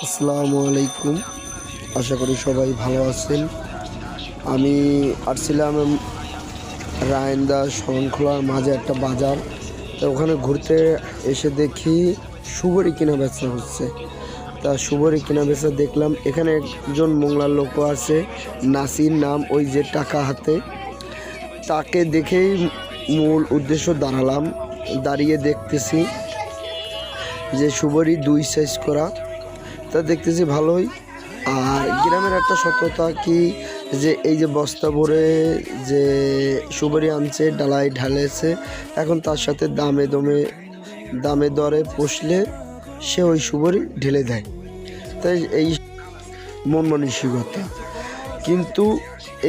আসসালামু আলাইকুম। আশা করি সবাই ভালো আছেন। আমি আসছিলাম রায়ন্দা শরণখোলার মাঝে একটা বাজার, তো ওখানে ঘুরতে এসে দেখি সুবরি কেনা বেচা হচ্ছে। তা সুবরি কেনা বেচা দেখলাম, এখানে একজন মোংলার লোকও আছে, নাসির নাম, ওই যে টাকা হাতে। তাকে দেখেই মূল উদ্দেশ্য দাঁড়িয়ে দেখতেছি যে সুবরি 2 সাইজ করা, তা দেখতেছি ভালোই। আর গ্রামের একটা সত্যতা কি, যে এই যে বস্তা ভরে যে সুপারি আনছে, ডালায় ঢালেছে, এখন তার সাথে দামে দরে পুষলে সে ওই সুপারি ঢেলে দেয়। তাই এই মন মানসিকতা। কিন্তু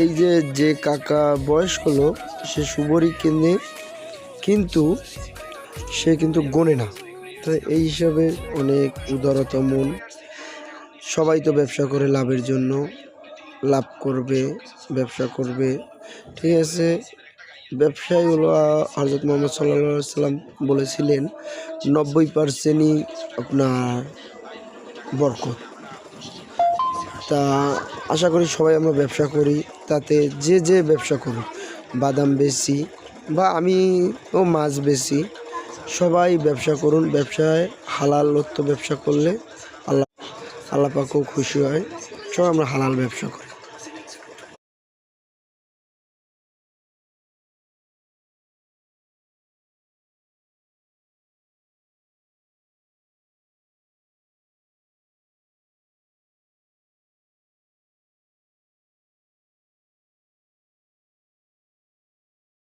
এই যে কাকা বয়স্ক লোক, সে সুপারি কিনে, কিন্তু সে কিন্তু গোনে না। তাই এই হিসাবে অনেক উদারতা মন। সবাই তো ব্যবসা করে লাভের জন্য, লাভ করবে, ব্যবসা করবে, ঠিক আছে। ব্যবসায় হলো হযরত মুহাম্মদ সাল্লাল্লাহু আলাইহি সাল্লাম বলেছিলেন 90%ই আপনার বরকত। তা আশা করি সবাই আমরা ব্যবসা করি, তাতে যে ব্যবসা করুক, বাদাম বেচি বা আমিও মাছ বেচি, সবাই ব্যবসা করুন। ব্যবসায় হালাল ব্যবসা করলে আল্লাহ পাকও খুশি হয়। সবাই আমরা হালাল ব্যবসা করি।